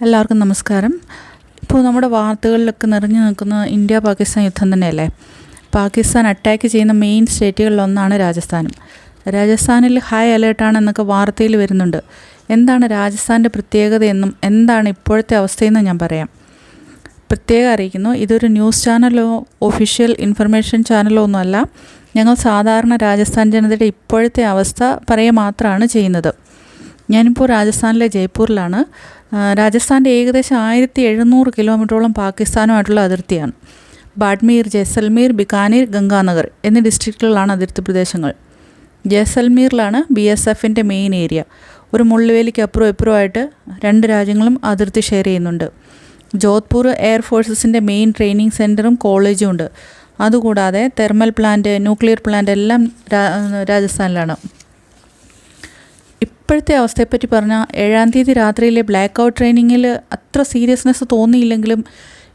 എല്ലാവർക്കും നമസ്കാരം. ഇപ്പോൾ നമ്മുടെ വാർത്തകളിലൊക്കെ നിറഞ്ഞു നിൽക്കുന്ന ഇന്ത്യ പാകിസ്ഥാൻ യുദ്ധം തന്നെയല്ലേ. പാകിസ്ഥാൻ അറ്റാക്ക് ചെയ്യുന്ന മെയിൻ സ്റ്റേറ്റുകളിലൊന്നാണ് രാജസ്ഥാനും. രാജസ്ഥാനിൽ ഹൈ അലേർട്ടാണെന്നൊക്കെ വാർത്തയിൽ വരുന്നുണ്ട്. എന്താണ് രാജസ്ഥാൻ്റെ പ്രത്യേകതയെന്നും എന്താണ് ഇപ്പോഴത്തെ അവസ്ഥയെന്നും ഞാൻ പറയാം. പ്രത്യേകം അറിയിക്കുന്നു, ഇതൊരു ന്യൂസ് ചാനലോ ഒഫീഷ്യൽ ഇൻഫർമേഷൻ ചാനലോ ഒന്നുമല്ല. ഞങ്ങൾ സാധാരണ രാജസ്ഥാൻ ജനതയുടെ ഇപ്പോഴത്തെ അവസ്ഥ പറയുക മാത്രമാണ് ചെയ്യുന്നത്. ഞാനിപ്പോൾ രാജസ്ഥാനിലെ ജയ്പൂരിലാണ്. രാജസ്ഥാൻ്റെ ഏകദേശം 1700 കിലോമീറ്ററോളം പാകിസ്ഥാനുമായിട്ടുള്ള അതിർത്തിയാണ്. ബാഡ്മീർ, ജയ്സൽമീർ, ബിക്കാനീർ, ഗംഗാനഗർ എന്നീ ഡിസ്ട്രിക്റ്റുകളാണ് അതിർത്തി പ്രദേശങ്ങൾ. ജയ്സൽമീറിലാണ് BSFൻ്റെ മെയിൻ ഏരിയ. ഒരു മുള്ളുവേലിക്ക് അപ്പുറം ഇപ്പുറമായിട്ട് രണ്ട് രാജ്യങ്ങളും അതിർത്തി ഷെയർ ചെയ്യുന്നുണ്ട്. ജോധ്പൂർ എയർഫോഴ്സസിൻ്റെ മെയിൻ ട്രെയിനിങ് സെൻറ്ററും കോളേജും ഉണ്ട്. അതുകൂടാതെ തെർമൽ പ്ലാന്റ്, ന്യൂക്ലിയർ പ്ലാന്റ് എല്ലാം രാജസ്ഥാനിലാണ്. ഇപ്പോഴത്തെ അവസ്ഥയെപ്പറ്റി പറഞ്ഞാൽ 7-ാം തീയതി രാത്രിയിലെ ബ്ലാക്ക് ഔട്ട് ട്രെയിനിങ്ങിൽ അത്ര സീരിയസ്നെസ് തോന്നിയില്ലെങ്കിലും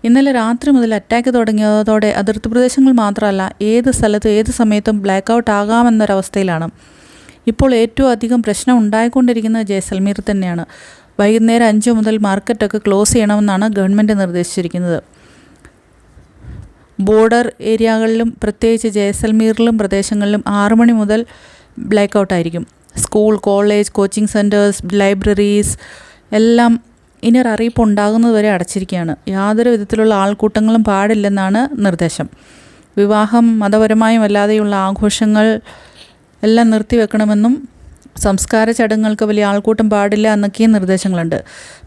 ഇന്നലെ രാത്രി മുതൽ അറ്റാക്ക് തുടങ്ങിയതോടെ അതിർത്തി പ്രദേശങ്ങൾ മാത്രമല്ല ഏത് സ്ഥലത്ത് ഏത് സമയത്തും ബ്ലാക്ക് ഔട്ട് ആകാമെന്നൊരവസ്ഥയിലാണ്. ഇപ്പോൾ ഏറ്റവും അധികം പ്രശ്നം ഉണ്ടായിക്കൊണ്ടിരിക്കുന്നത് ജയ്സൽമീർ തന്നെയാണ്. വൈകുന്നേരം 5 മുതൽ മാർക്കറ്റൊക്കെ ക്ലോസ് ചെയ്യണമെന്നാണ് ഗവൺമെൻറ് നിർദ്ദേശിച്ചിരിക്കുന്നത്. ബോർഡർ ഏരിയകളിലും പ്രത്യേകിച്ച് ജയ്സൽമീറിലും പ്രദേശങ്ങളിലും 6 മണി മുതൽ ബ്ലാക്ക് ഔട്ടായിരിക്കും. School, college, coaching centres, libraries എല്ലാം ഇനിയൊരു അറിയിപ്പ് ഉണ്ടാകുന്നത് വരെ അടച്ചിരിക്കുകയാണ്. യാതൊരു വിധത്തിലുള്ള ആൾക്കൂട്ടങ്ങളും പാടില്ലെന്നാണ് നിർദ്ദേശം. വിവാഹം, മതപരമായും അല്ലാതെയുള്ള ആഘോഷങ്ങൾ എല്ലാം നിർത്തിവെക്കണമെന്നും സംസ്കാര ചടങ്ങുകൾക്ക് വലിയ ആൾക്കൂട്ടം പാടില്ല എന്നൊക്കെയും നിർദ്ദേശങ്ങളുണ്ട്.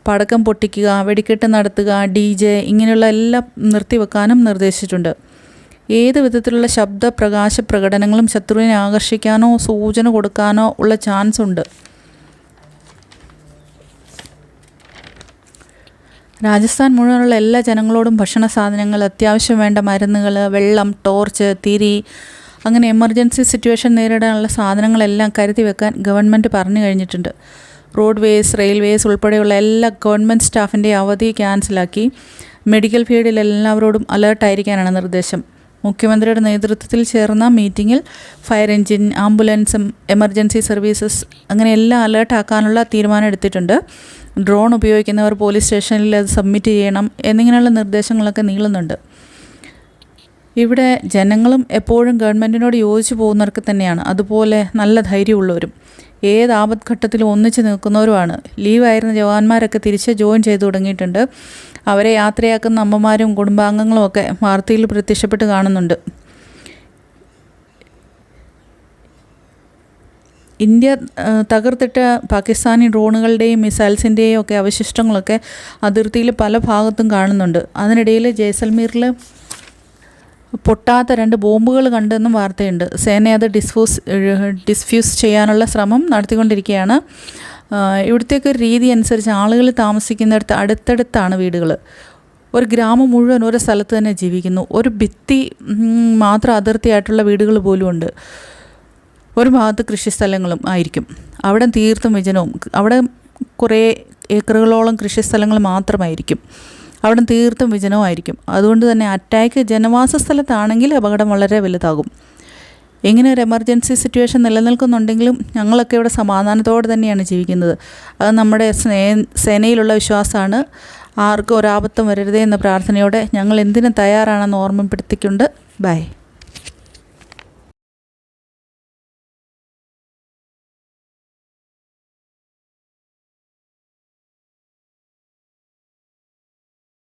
പടക്കം പൊട്ടിക്കുക, വെടിക്കെട്ട് നടത്തുക, DJ ഇങ്ങനെയുള്ള എല്ലാം നിർത്തിവെക്കാനും നിർദ്ദേശിച്ചിട്ടുണ്ട്. ഏത് വിധത്തിലുള്ള ശബ്ദ പ്രകാശ പ്രകടനങ്ങളും ശത്രുവിനെ ആകർഷിക്കാനോ സൂചന കൊടുക്കാനോ ഉള്ള ചാൻസ് ഉണ്ട്. രാജസ്ഥാൻ മുഴുവനുള്ള എല്ലാ ജനങ്ങളോടും ഭക്ഷണ സാധനങ്ങൾ, അത്യാവശ്യം വേണ്ട മരുന്നുകൾ, വെള്ളം, ടോർച്ച്, തിരി അങ്ങനെ എമർജൻസി സിറ്റുവേഷൻ നേരിടാനുള്ള സാധനങ്ങളെല്ലാം കരുതി വെക്കാൻ ഗവൺമെൻറ് പറഞ്ഞു കഴിഞ്ഞിട്ടുണ്ട്. റോഡ്വേസ്, റെയിൽവേസ് ഉൾപ്പെടെയുള്ള എല്ലാ ഗവൺമെൻറ് സ്റ്റാഫിൻ്റെ അവധി ക്യാൻസലാക്കി. മെഡിക്കൽ ഫീൽഡിൽ എല്ലാവരോടും അലേർട്ടായിരിക്കാനാണ് നിർദ്ദേശം. മുഖ്യമന്ത്രിയുടെ നേതൃത്വത്തിൽ ചേർന്ന മീറ്റിങ്ങിൽ ഫയർ എഞ്ചിൻ, ആംബുലൻസും എമർജൻസി സർവീസസ് അങ്ങനെ എല്ലാം അലേർട്ടാക്കാനുള്ള തീരുമാനം എടുത്തിട്ടുണ്ട്. ഡ്രോൺ ഉപയോഗിക്കുന്നവർ പോലീസ് സ്റ്റേഷനിൽ അത് സബ്മിറ്റ് ചെയ്യണം എന്നിങ്ങനെയുള്ള നിർദ്ദേശങ്ങളൊക്കെ നീളുന്നുണ്ട്. ഇവിടെ ജനങ്ങളും എപ്പോഴും ഗവൺമെൻറ്റിനോട് യോജിച്ചു പോകുന്നവർക്ക് തന്നെയാണ്. അതുപോലെ നല്ല ധൈര്യമുള്ളവരും ഏത് ആപത്ഘട്ടത്തിലും ഒന്നിച്ച് നിൽക്കുന്നവരുമാണ്. ലീവായിരുന്ന ജവാന്മാരൊക്കെ തിരിച്ച് ജോയിൻ ചെയ്തു തുടങ്ങിയിട്ടുണ്ട്. അവരെ യാത്രയാക്കുന്ന അമ്മമാരും കുടുംബാംഗങ്ങളും ഒക്കെ വാർത്തയിൽ പ്രത്യക്ഷപ്പെട്ട് കാണുന്നുണ്ട്. ഇന്ത്യ തകർത്തിട്ട പാകിസ്ഥാനി ഡ്രോണുകളുടെയും മിസൈൽസിൻ്റെയും ഒക്കെ അവശിഷ്ടങ്ങളൊക്കെ അതിർത്തിയിൽ പല ഭാഗത്തും കാണുന്നുണ്ട്. അതിനിടയിൽ ജയ്സൽമീറിൽ പൊട്ടാത്ത 2 ബോംബുകൾ കണ്ടെന്നും വാർത്തയുണ്ട്. സേന അത് ഡിസ്ഫ്യൂസ് ചെയ്യാനുള്ള ശ്രമം നടത്തിക്കൊണ്ടിരിക്കുകയാണ്. ഇവിടുത്തേക്ക് ഒരു രീതി അനുസരിച്ച് ആളുകൾ താമസിക്കുന്നിടത്ത് അടുത്തടുത്താണ് വീടുകൾ. ഒരു ഗ്രാമം മുഴുവൻ ഒരു സ്ഥലത്ത് തന്നെ ജീവിക്കുന്നു. ഒരു ഭിത്തി മാത്രം അതിർത്തിയായിട്ടുള്ള വീടുകൾ പോലും ഉണ്ട്. ഒരു ഭാഗത്ത് കൃഷിസ്ഥലങ്ങളും ആയിരിക്കും. അവിടെ തീർത്തും വിജനവും. അവിടെ കുറേ ഏക്കറുകളോളം കൃഷിസ്ഥലങ്ങൾ മാത്രമായിരിക്കും. അവിടെ തീർത്തും വിജനവുമായിരിക്കും. അതുകൊണ്ട് തന്നെ അറ്റാക്ക് ജനവാസ സ്ഥലത്താണെങ്കിൽ അപകടം വളരെ വലുതാകും. ഇങ്ങനെ ഒരു എമർജൻസി സിറ്റുവേഷൻ നിലനിൽക്കുന്നുണ്ടെങ്കിലും ഞങ്ങളൊക്കെ ഇവിടെ സമാധാനത്തോടെ തന്നെയാണ് ജീവിക്കുന്നത്. അത് നമ്മുടെ സേനയിലുള്ള വിശ്വാസമാണ്. ആർക്കും ഒരാപത്തും വരരുതേ എന്ന പ്രാർത്ഥനയോടെ ഞങ്ങൾ എന്തിനും തയ്യാറാണെന്ന് ഓർമ്മപ്പെടുത്തിക്കൊണ്ട് ബൈ.